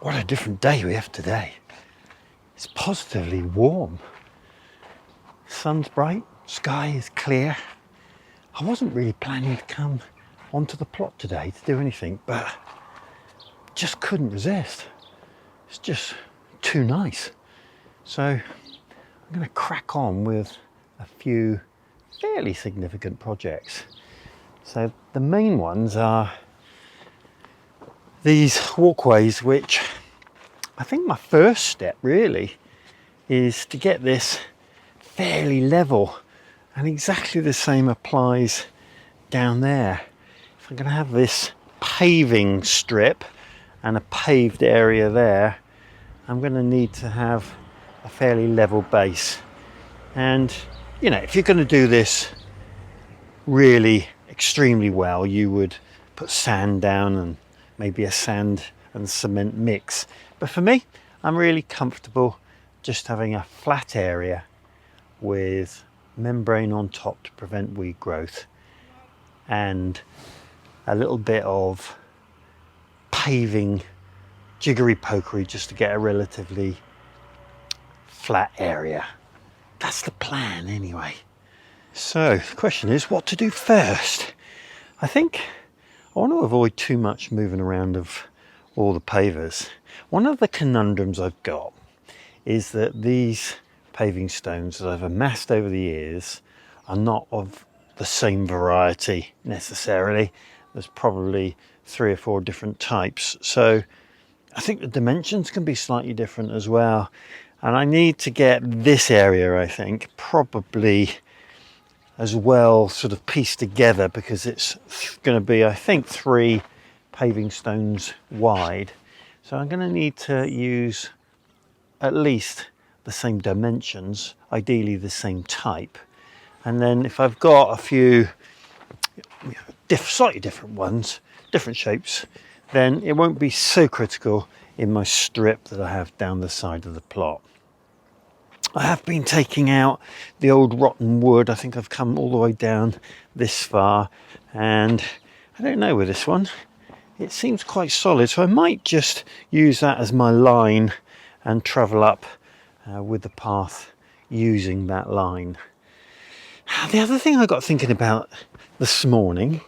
What a different day we have today. It's positively warm. Sun's bright, sky is clear. I wasn't really planning to come onto the plot today to do anything, but just couldn't resist. It's just too nice. So I'm going to crack on with a few fairly significant projects. So the main ones are these walkways, which I think my first step really is to get this fairly level, and exactly the same applies down there. If I'm going to have this paving strip and a paved area there, I'm going to need to have a fairly level base. And you know, if you're going to do this really extremely well, you would put sand down and maybe a sand and cement mix. But for me, I'm really comfortable just having a flat area with membrane on top to prevent weed growth and a little bit of paving jiggery pokery just to get a relatively flat area. That's the plan anyway. So the question is what to do first. I think I want to avoid too much moving around of all the pavers. One of the conundrums I've got is that these paving stones that I've amassed over the years are not of the same variety necessarily. There's probably 3 or 4 different types. So I think the dimensions can be slightly different as well. And I need to get this area, I think, probably as well sort of pieced together, because it's going to be, I think, 3 paving stones wide. So I'm going to need to use at least the same dimensions, ideally the same type. And then if I've got a few slightly different ones, different shapes, then it won't be so critical in my strip that I have down the side of the plot. I have been taking out the old rotten wood. I think I've come all the way down this far, and I don't know with this one. It seems quite solid, so I might just use that as my line and travel up with the path using that line. The other thing I got thinking about this morning,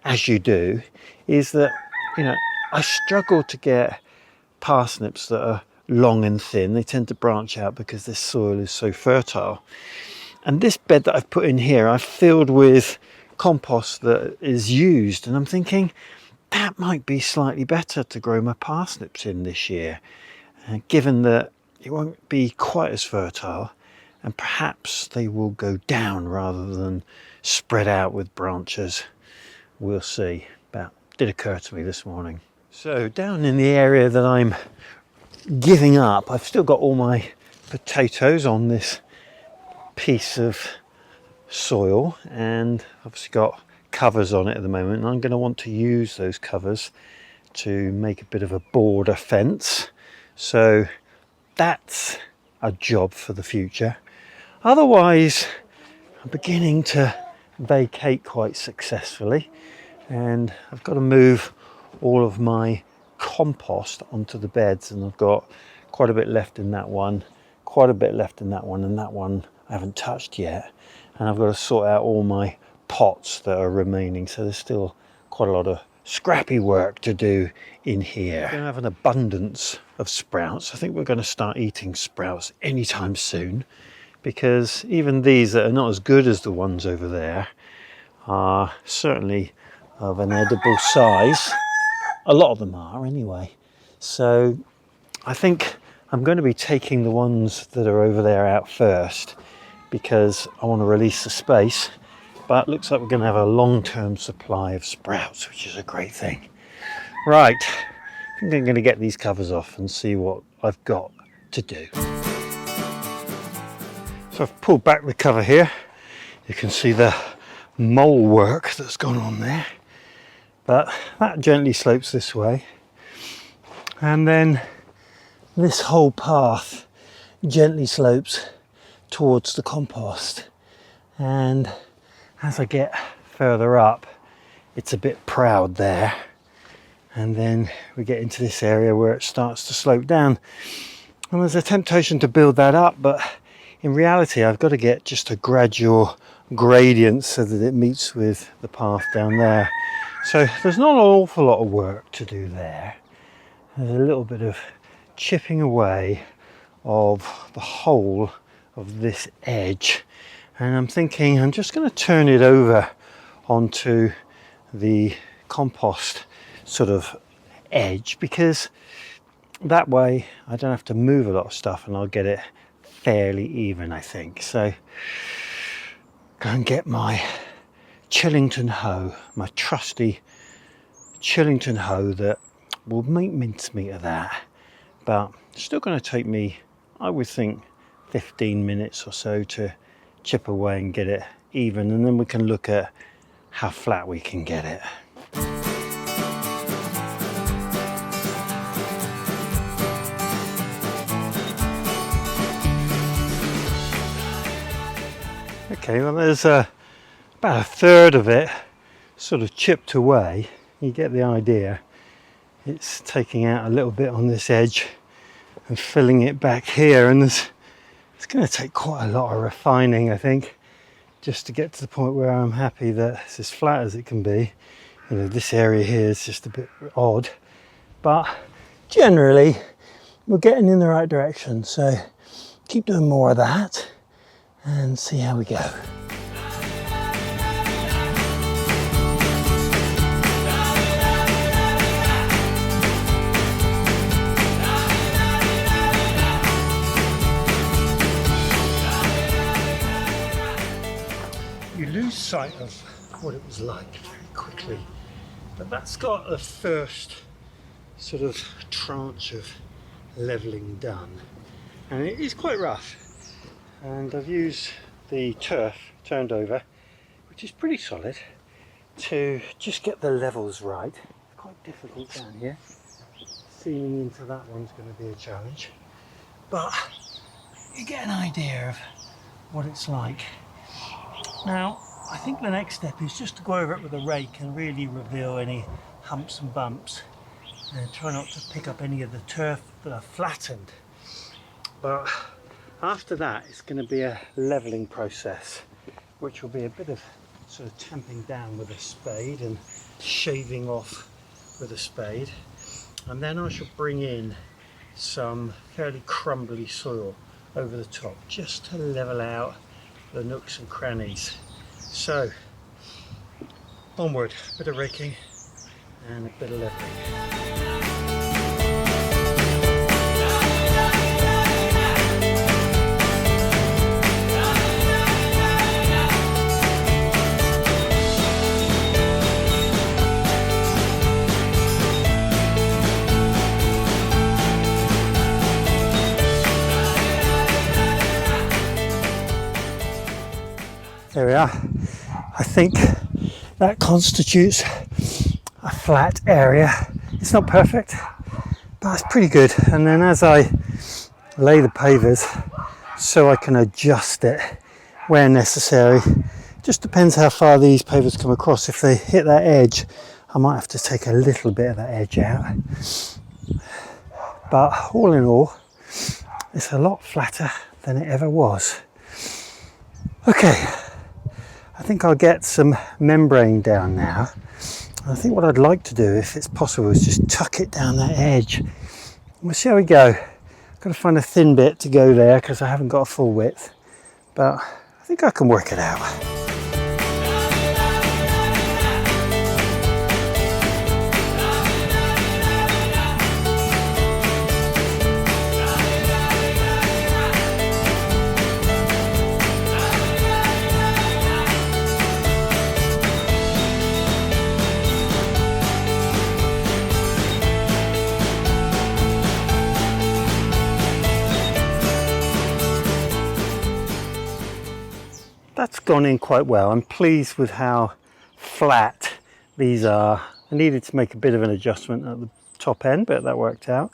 as you do, is that, you know, I struggle to get parsnips that are long and thin. They tend to branch out because this soil is so fertile. And this bed that I've put in here, I've filled with compost that is used, and I'm thinking that might be slightly better to grow my parsnips in this year, given that it won't be quite as fertile, and perhaps they will go down rather than spread out with branches. We'll see. But it did occur to me this morning. So down in the area that I'm giving up, I've still got all my potatoes on this piece of soil, and obviously got covers on it at the moment, and I'm going to want to use those covers to make a bit of a border fence. So that's a job for the future. Otherwise, I'm beginning to vacate quite successfully, and I've got to move all of my compost onto the beds, and I've got quite a bit left in that one, quite a bit left in that one, and that one I haven't touched yet. And I've got to sort out all my pots that are remaining, so there's still quite a lot of scrappy work to do in here. We're going to have an abundance of sprouts. I think we're going to start eating sprouts anytime soon, because even these that are not as good as the ones over there are certainly of an edible size. A lot of them are anyway. So I think I'm going to be taking the ones that are over there out first, because I want to release the space. But it looks like we're going to have a long-term supply of sprouts, which is a great thing. Right, I think I'm going to get these covers off and see what I've got to do. So I've pulled back the cover here. You can see the mole work that's gone on there. But that gently slopes this way. And then this whole path gently slopes towards the compost. And as I get further up, it's a bit proud there. and then we get into this area where it starts to slope down. And there's a temptation to build that up, but in reality I've got to get just a gradual gradient so that it meets with the path down there. So there's not an awful lot of work to do there. There's a little bit of chipping away of the whole of this edge, and I'm thinking I'm just going to turn it over onto the compost sort of edge, because that way I don't have to move a lot of stuff and I'll get it fairly even, I think. So go and get my Chillington hoe, my trusty Chillington hoe that will make mincemeat of that, but it's still going to take me, I would think, 15 minutes or so to chip away and get it even, and then we can look at how flat we can get it. Okay, well there's about a third of it sort of chipped away. You get the idea. It's taking out a little bit on this edge and filling it back here, and it's going to take quite a lot of refining, I think, just to get to the point where I'm happy that it's as flat as it can be. You know, this area here is just a bit odd, but generally we're getting in the right direction, so keep doing more of that and see how we go. You lose sight of what it was like very quickly, but that's got the first sort of tranche of levelling done, and it is quite rough. And I've used the turf turned over, which is pretty solid, to just get the levels right. It's quite difficult down here. Sealing into that one's going to be a challenge, but you get an idea of what it's like. Now, I think the next step is just to go over it with a rake and really reveal any humps and bumps, and try not to pick up any of the turf that are flattened. But after that, it's going to be a levelling process, which will be a bit of sort of tamping down with a spade and shaving off with a spade. And then I shall bring in some fairly crumbly soil over the top, just to level out the nooks and crannies. So, onward, a bit of raking and a bit of levelling. There we are. I think that constitutes a flat area. It's not perfect, but it's pretty good. And then as I lay the pavers, so I can adjust it where necessary. Just depends how far these pavers come across. If they hit that edge, I might have to take a little bit of that edge out. But all in all, it's a lot flatter than it ever was. Okay. I think I'll get some membrane down now. I think what I'd like to do, if it's possible, is just tuck it down that edge. We'll see how we go. I've got to find a thin bit to go there because I haven't got a full width, but I think I can work it out. That's gone in quite well. I'm pleased with how flat these are. I needed to make a bit of an adjustment at the top end, but that worked out.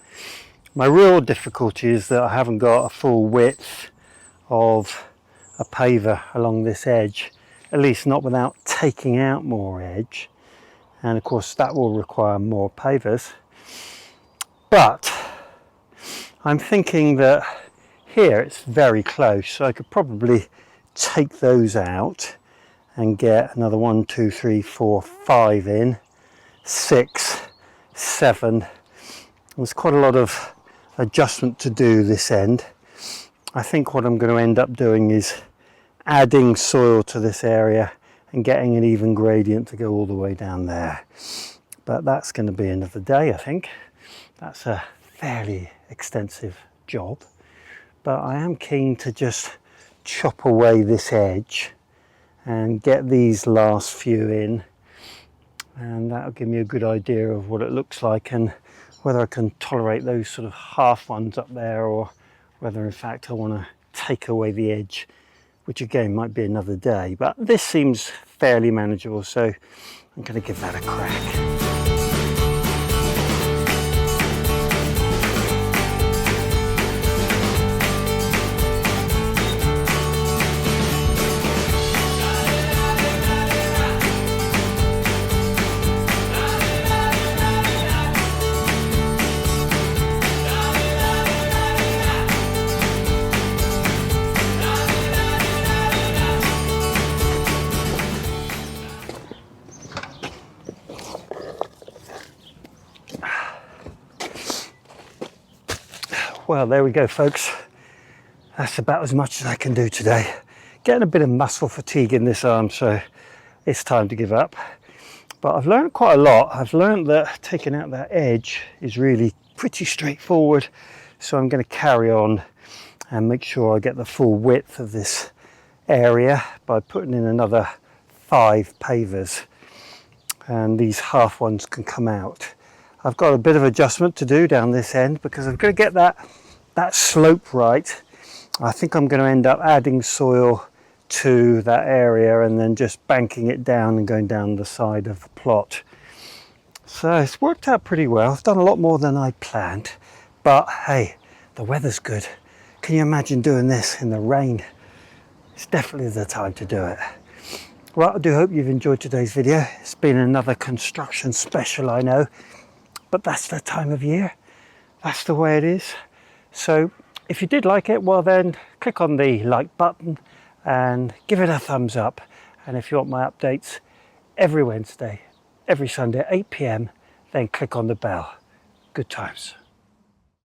My real difficulty is that I haven't got a full width of a paver along this edge, at least not without taking out more edge. and of course that will require more pavers. But I'm thinking that here it's very close, so I could probably take those out and get another 1, 2, 3, 4, 5 in, 6, 7. There's quite a lot of adjustment to do this end. I think what I'm going to end up doing is adding soil to this area and getting an even gradient to go all the way down there. But that's going to be another day, I think. That's a fairly extensive job. But I am keen to just chop away this edge and get these last few in. And that'll give me a good idea of what it looks like and whether I can tolerate those sort of half ones up there, or whether in fact I want to take away the edge, which again might be another day. But this seems fairly manageable, so I'm going to give that a crack. Well, there we go, folks. That's about as much as I can do today. Getting a bit of muscle fatigue in this arm, so it's time to give up. But I've learned quite a lot. I've learned that taking out that edge is really pretty straightforward. So I'm going to carry on and make sure I get the full width of this area by putting in another 5 pavers. And these half ones can come out. I've got a bit of adjustment to do down this end because I'm going to get that slope right. I think I'm going to end up adding soil to that area and then just banking it down and going down the side of the plot. So it's worked out pretty well. I've done a lot more than I planned, but hey, the weather's good. Can you imagine doing this in the rain? It's definitely the time to do it. Well, I do hope you've enjoyed today's video. It's been another construction special, I know. But that's the time of year. That's the way it is. So if you did like it, well then click on the like button and give it a thumbs up. And if you want my updates every Wednesday, every Sunday at 8 p.m, then click on the bell. Good times.